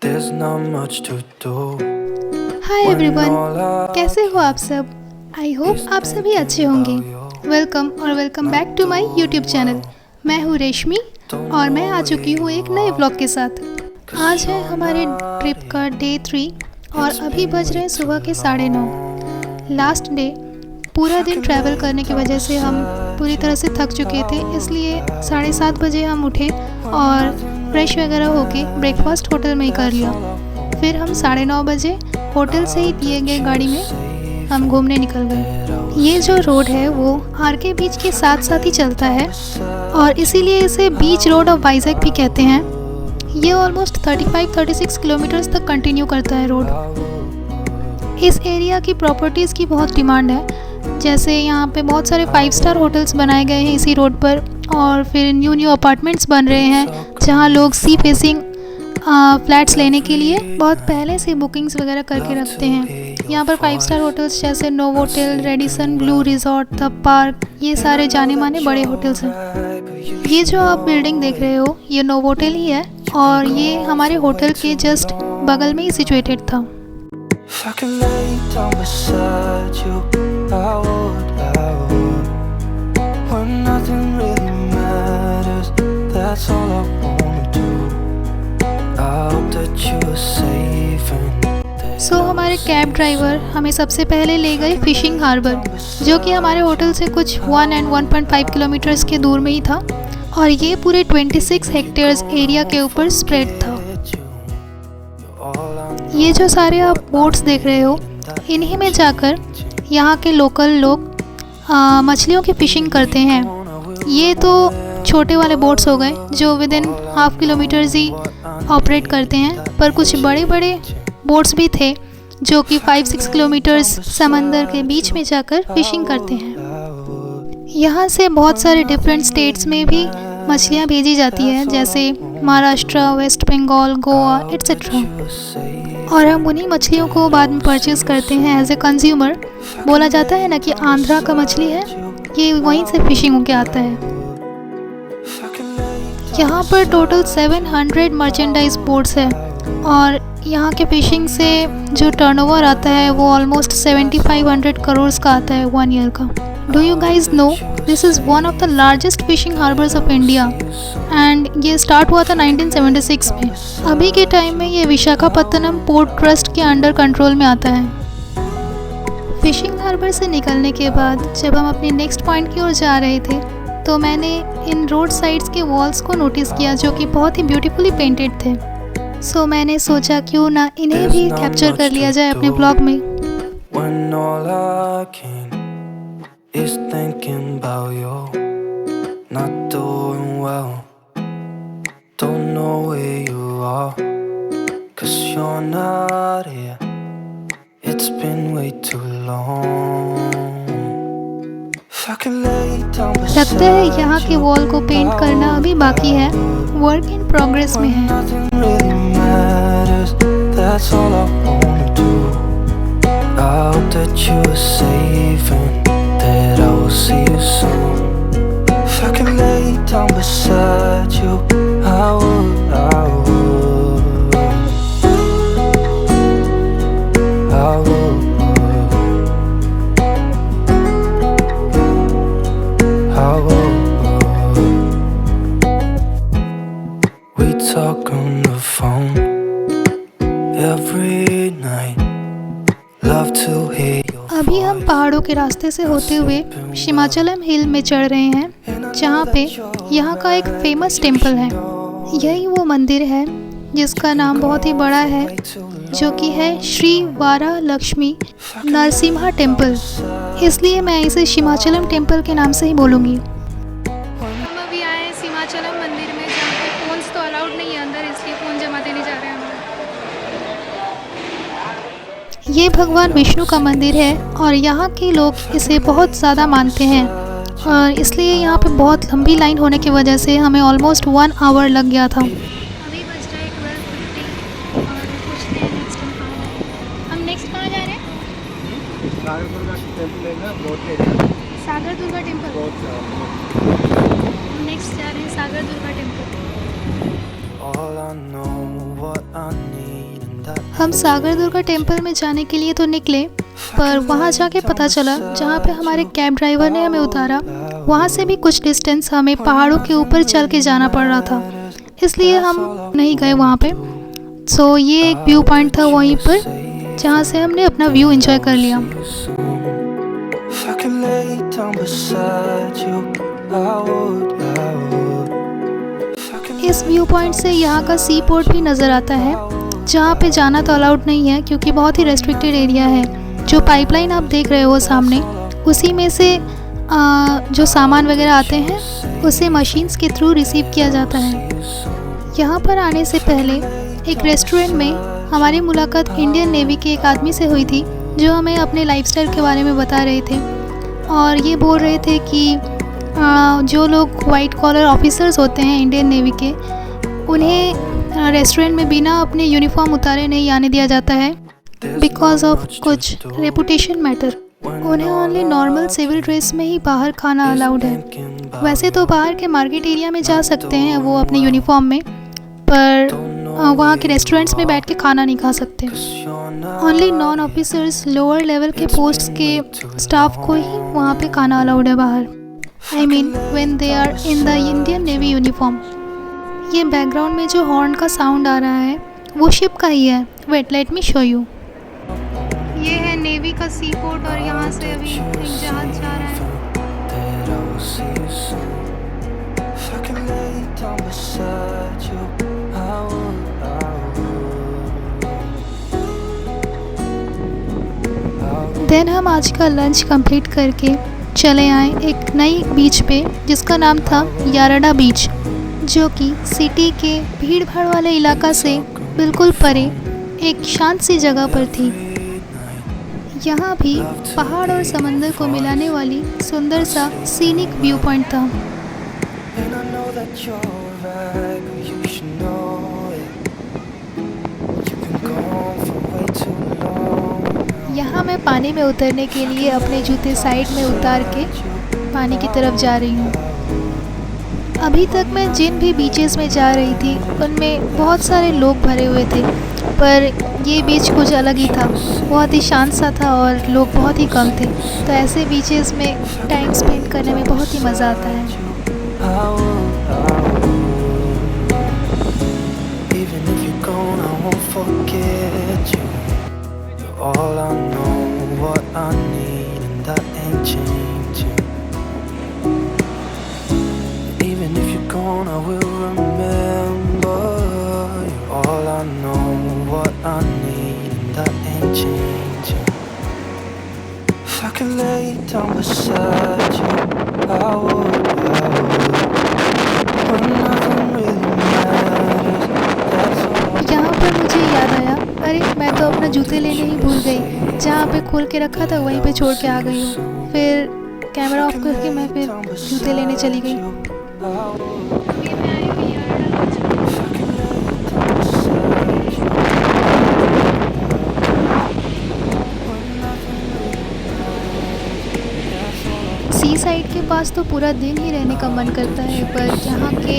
There's not much to do. Hi everyone, कैसे हो आप सब? आई होप आप सभी अच्छे होंगे। वेलकम और welcome back to my YouTube channel. मैं हूँ रेशमी और मैं आ चुकी हूँ एक नए व्लॉग के साथ। आज है हमारे ट्रिप का डे 3 और अभी बज रहे हैं सुबह के 9:30। लास्ट डे पूरा दिन ट्रैवल करने की वजह से हम पूरी तरह से थक चुके थे, इसलिए 7:30 बजे हम उठे और फ्रेश वगैरह होके ब्रेकफास्ट होटल में ही कर लिया। फिर हम 9:30 बजे होटल से ही दिए गए गाड़ी में हम घूमने निकल गए। ये जो रोड है वो आरके बीच के साथ साथ ही चलता है और इसीलिए इसे बीच रोड ऑफ वाइजैक भी कहते हैं। ये ऑलमोस्ट 35-36 किलोमीटर्स तक कंटिन्यू करता है रोड। इस एरिया की प्रॉपर्टीज़ की बहुत डिमांड है, जैसे यहाँ पे बहुत सारे 5 स्टार होटल्स बनाए गए हैं इसी रोड पर और फिर न्यू अपार्टमेंट्स बन रहे हैं जहाँ लोग सी फेसिंग फ्लैट्स लेने के लिए बहुत पहले से बुकिंग्स वगैरह करके रखते हैं। यहाँ पर 5 स्टार होटल्स जैसे Novotel, Radisson Blu resort, the park, ये सारे जाने माने बड़े होटल्स हैं। ये जो आप बिल्डिंग देख रहे हो ये नोवोटेल ही है और ये हमारे होटल के जस्ट बगल में ही सिचुएटेड था। If I could lay down beside you, I would. When nothing really matters, that's all I wanna do. I hope that you are safe and सो हमारे कैब ड्राइवर हमें सबसे पहले ले गए फिशिंग हार्बर, जो कि हमारे होटल से कुछ 1 and 1.5 किलोमीटर्स के दूर में ही था और ये पूरे 26 हेक्टेयर्स एरिया के ऊपर स्प्रेड था। ये जो सारे आप बोट्स देख रहे हो इन्हीं में जाकर यहाँ के लोकल लोग मछलियों की फ़िशिंग करते हैं। ये तो छोटे वाले बोट्स हो गए जो with in ½ kilometres he operate करते हैं, पर कुछ बड़े बड़े बोट्स भी थे जो कि 5-6 किलोमीटर्स समंदर के बीच में जाकर फ़िशिंग करते हैं। यहाँ से बहुत सारे डिफरेंट स्टेट्स में भी मछलियाँ भेजी जाती है, जैसे महाराष्ट्र, वेस्ट बंगाल, गोवा एट्सेट्रा, और हम उन्हीं मछलियों को बाद में परचेज़ करते हैं एज ए कंज्यूमर। बोला जाता है ना कि आंध्रा का मछली है, ये वहीं से फिशिंग होके आता है। यहाँ पर टोटल 700 मर्चेंडाइज बोट्स है और यहाँ के फिशिंग से जो टर्नओवर आता है वो ऑलमोस्ट 7500 करोड़ का आता है 1 ईयर का। Do you guys know this is one of the largest fishing harbours of India and ये स्टार्ट हुआ था 1976 में। अभी के टाइम में ये विशाखापत्तनम पोर्ट ट्रस्ट के अंडर कंट्रोल में आता है। फिशिंग हार्बर से निकलने के बाद जब हम अपने नेक्स्ट पॉइंट की ओर जा रहे थे तो मैंने इन रोड साइड्स के वॉल्स को नोटिस किया जो कि बहुत ही ब्यूटीफुली पेंटेड थे। सो मैंने सोचा क्यों ना इन्हें भी कैप्चर कर लिया जाए अपने ब्लॉग में। when all I can is thinking about you, not doing well. Don't know where you are, 'cause you're not here. It's been way too long. If I could lay down beside लगता है यहाँ के wall को paint करना अभी बाकी है, work in progress में है। nothing really matters, that's all I wanna do. I hope that you are safe and that I will see you soon. If I could lay down beside you, I would, I would, I would, I would. We talk on the phone every night. Love to hear your अभी हम पहाड़ों के रास्ते से होते हुए हिमाचलम हिल में चढ़ रहे हैं, जहाँ पे यहाँ का एक फेमस टेम्पल है। यही वो मंदिर है जिसका नाम बहुत ही बड़ा है, जो कि है श्री वारा लक्ष्मी नरसिम्हा टेम्पल, इसलिए मैं इसे हिमाचलम टेम्पल के नाम से ही बोलूँगी। हम अभी आए हैं हिमाचलम मंदिर में, जहाँ पे फ़ोन्स तो अलाउड नहीं है अंदर, इसलिए फ़ोन जमा देने जा रहे हैं हम। ये भगवान विष्णु का मंदिर है और यहाँ के लोग इसे बहुत ज़्यादा मानते हैं और इसलिए यहाँ पे बहुत लंबी लाइन होने की वजह से हमें ऑलमोस्ट 1 आवर लग गया था। अभी बज रहा है 12:50 और कुछ देर नेक्स्ट हम नेक्स्ट कहाँ जा रहे हैं? सागर दुर्गा टेम्पल। हम नेक्स्ट जा रहे हैं Sagar Durga temple. all I know, what I need. हम सागर दुर्गा टेम्पल में जाने के लिए तो निकले, पर वहाँ जाके पता चला जहाँ पे हमारे कैब ड्राइवर ने हमें उतारा वहाँ से भी कुछ डिस्टेंस हमें पहाड़ों के ऊपर चल के जाना पड़ रहा था, इसलिए हम नहीं गए वहाँ पे। सो ये एक व्यू पॉइंट था वहीं पर जहाँ से हमने अपना व्यू एंजॉय कर लिया। इस व्यू पॉइंट से यहाँ का सी पोर्ट भी नज़र आता है, जहाँ पे जाना तो अलाउड नहीं है क्योंकि बहुत ही रेस्ट्रिक्टेड एरिया है। जो पाइपलाइन आप देख रहे हो सामने, उसी में से जो सामान वगैरह आते हैं उसे मशीन्स के थ्रू रिसीव किया जाता है। यहाँ पर आने से पहले एक रेस्टोरेंट में हमारी मुलाकात इंडियन नेवी के एक आदमी से हुई थी, जो हमें अपने लाइफस्टाइल के बारे में बता रहे थे और ये बोल रहे थे कि जो लोग वाइट कॉलर ऑफिसर्स होते हैं इंडियन नेवी के, उन्हें रेस्टोरेंट में बिना अपने यूनिफॉर्म उतारे नहीं आने दिया जाता है बिकॉज ऑफ कुछ रेपुटेशन मैटर। उन्हें ओनली नॉर्मल सिविल ड्रेस में ही बाहर खाना अलाउड है। वैसे तो बाहर के मार्केट एरिया में जा सकते हैं वो अपने यूनिफॉर्म में, पर वहाँ के रेस्टोरेंट्स में बैठ के खाना नहीं खा सकते। Only non officers, lower level के पोस्ट्स के स्टाफ को ही वहाँ पे खाना अलाउड है बाहर। I mean when they are in the Indian Navy uniform। ये बैकग्राउंड में जो हॉर्न का साउंड आ रहा है वो शिप का ही है। Wait let me show you. ये है नेवी का सी पोर्ट और यहाँ से अभी एक जहाज जा रहा है। देन हम आज का लंच कंप्लीट करके चले आए एक नई बीच पे जिसका नाम था यारडा बीच, जो कि सिटी के भीड़ भाड़ वाले इलाका से बिल्कुल परे एक शांत सी जगह पर थी। यहाँ भी पहाड़ और समंदर को मिलाने वाली सुंदर सा सीनिक व्यू पॉइंट था। यहाँ मैं पानी में उतरने के लिए अपने जूते साइड में उतार के पानी की तरफ जा रही हूँ। अभी तक मैं जिन भी बीचेस में जा रही थी उनमें बहुत सारे लोग भरे हुए थे, पर ये बीच कुछ अलग ही था। बहुत ही शांत सा था और लोग बहुत ही कम थे, तो ऐसे बीचेस में टाइम स्पेंड करने में बहुत ही मज़ा आता है। All I know, what I need, and that ain't changing. Even if you're gone, I will remember. You're all I know, what I need, and that ain't changing. If I could lay down beside you, I would. When nothing really matters, that's all. यहाँ पर मुझे याद आया, अरे मैं तो अपना जूते लेने ही भूल गई। जहाँ पे खोल के रखा था वहीं पे छोड़ के आ गई हूँ। फिर कैमरा ऑफ करके मैं फिर जूते लेने चली गई। सी साइड के पास तो पूरा दिन ही रहने का मन करता है, पर यहाँ के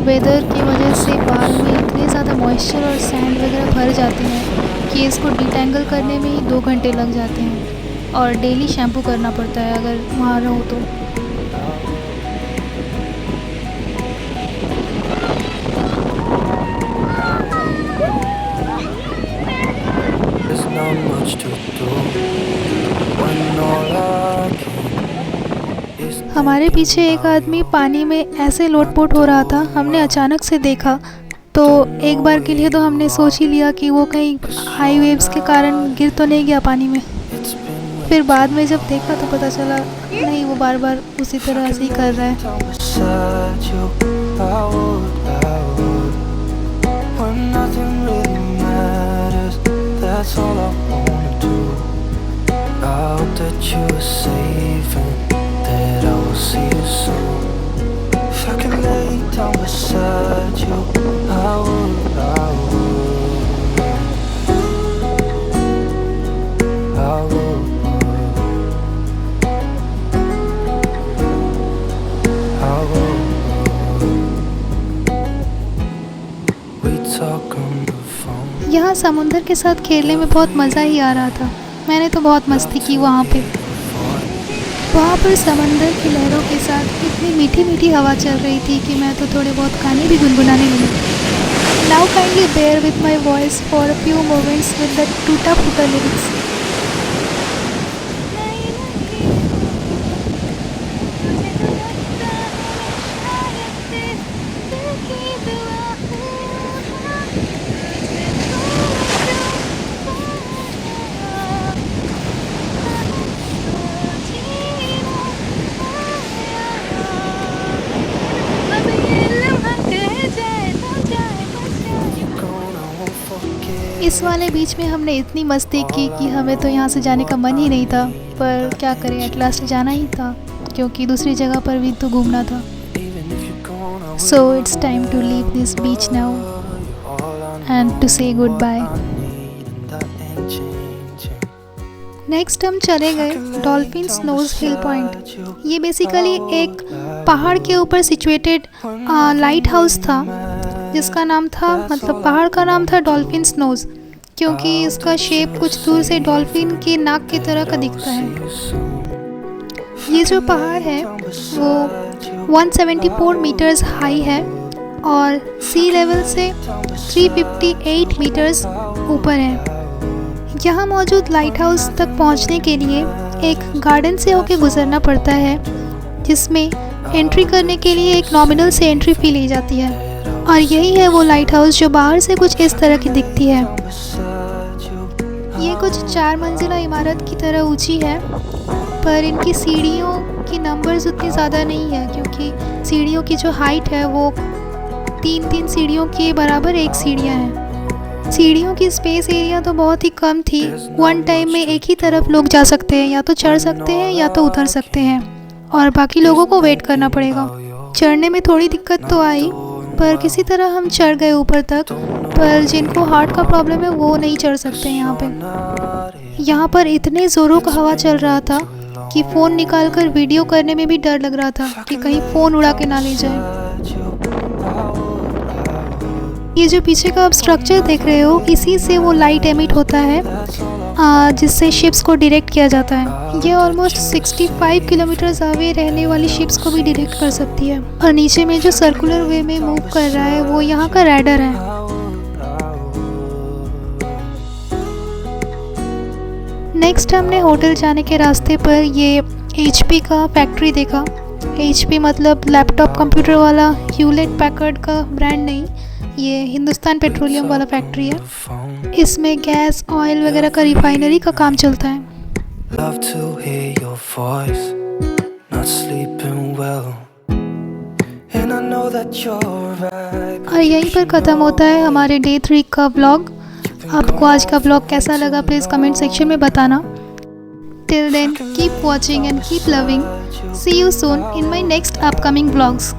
वेदर की वजह से बाल में इतने ज़्यादा मॉइस्चर और सैंड वगैरह भर जाते हैं कि इसको डिटेंगल करने में ही 2 घंटे लग जाते हैं और डेली शैम्पू करना पड़ता है अगर वहाँ रहो तो। हमारे पीछे एक आदमी पानी में ऐसे लोटपोट हो रहा था, हमने अचानक से देखा तो एक बार के लिए तो हमने सोच ही लिया कि वो कहीं हाई वेव्स के कारण गिर तो नहीं गया पानी में। फिर बाद में जब देखा तो पता चला नहीं, वो बार बार उसी तरह ऐसे ही कर रहा है। यहाँ समुंदर के साथ खेलने में बहुत मज़ा ही आ रहा था। मैंने तो बहुत मस्ती की वहाँ पे। वहाँ पर समंदर की लहरों के साथ इतनी मीठी मीठी हवा चल रही थी कि मैं तो थोड़े बहुत गाने भी गुनगुनाने लगी। Now kindly bear with my voice for a few moments with the टूटा फूटा लिरिक्स। इस वाले बीच में हमने इतनी मस्ती की कि हमें तो यहाँ से जाने का मन ही नहीं था, पर क्या करें, एट लास्ट जाना ही था क्योंकि दूसरी जगह पर भी तो घूमना था। So it's time to leave this beach now and to say goodbye. Next हम चले गए डॉल्फिन्स नोज हिल पॉइंट। ये बेसिकली एक पहाड़ के ऊपर सिचुएटेड लाइट हाउस था जिसका नाम था, मतलब पहाड़ का नाम था डॉल्फिन्स नोज, क्योंकि इसका शेप कुछ दूर से डॉल्फिन के नाक की तरह का दिखता है। ये जो पहाड़ है वो 174 मीटर्स हाई है और सी लेवल से 358 मीटर्स ऊपर है। यहाँ मौजूद लाइट हाउस तक पहुँचने के लिए एक गार्डन से होकर गुजरना पड़ता है, जिसमें एंट्री करने के लिए एक नॉमिनल से एंट्री फ़ी ली जाती है। और यही है वो लाइट हाउस जो बाहर से कुछ इस तरह की दिखती है। ये कुछ 4 मंजिला इमारत की तरह ऊंची है, पर इनकी सीढ़ियों की नंबर्स उतनी ज़्यादा नहीं है क्योंकि सीढ़ियों की जो हाइट है वो 3 सीढ़ियों के बराबर एक सीढ़ियाँ हैं। सीढ़ियों की स्पेस एरिया तो बहुत ही कम थी। वन टाइम में एक ही तरफ लोग जा सकते हैं, या तो चढ़ सकते हैं या तो उतर सकते हैं, और बाकी लोगों को वेट करना पड़ेगा। चढ़ने में थोड़ी दिक्कत तो आई, पर किसी तरह हम चढ़ गए ऊपर तक। पर जिनको हार्ट का प्रॉब्लम है वो नहीं चढ़ सकते यहाँ पे। यहाँ पर इतने ज़ोरों का हवा चल रहा था कि फ़ोन निकालकर वीडियो करने में भी डर लग रहा था कि कहीं फ़ोन उड़ा के ना ले जाए। ये जो पीछे का आप स्ट्रक्चर देख रहे हो, इसी से वो लाइट एमिट होता है जिससे शिप्स को डायरेक्ट किया जाता है। ये ऑलमोस्ट 65 किलोमीटर अवे रहने वाली शिप्स को भी डायरेक्ट कर सकती है। और नीचे में जो सर्कुलर वे में मूव कर रहा है वो यहाँ का रैडर है। नेक्स्ट हमने होटल जाने के रास्ते पर ये HP का फैक्ट्री देखा। HP मतलब लैपटॉप कंप्यूटर वाला, ह्यूलेट पैकर्ड का ब्रांड नहीं, ये हिंदुस्तान पेट्रोलियम वाला फैक्ट्री है। इसमें गैस, ऑयल वगैरह का रिफाइनरी का काम चलता है। और यहीं पर ख़त्म होता है हमारे डे 3 का व्लॉग। आपको आज का व्लॉग कैसा लगा प्लीज़ कमेंट सेक्शन में बताना। Till then keep watching and keep loving. See you soon in my next upcoming vlogs.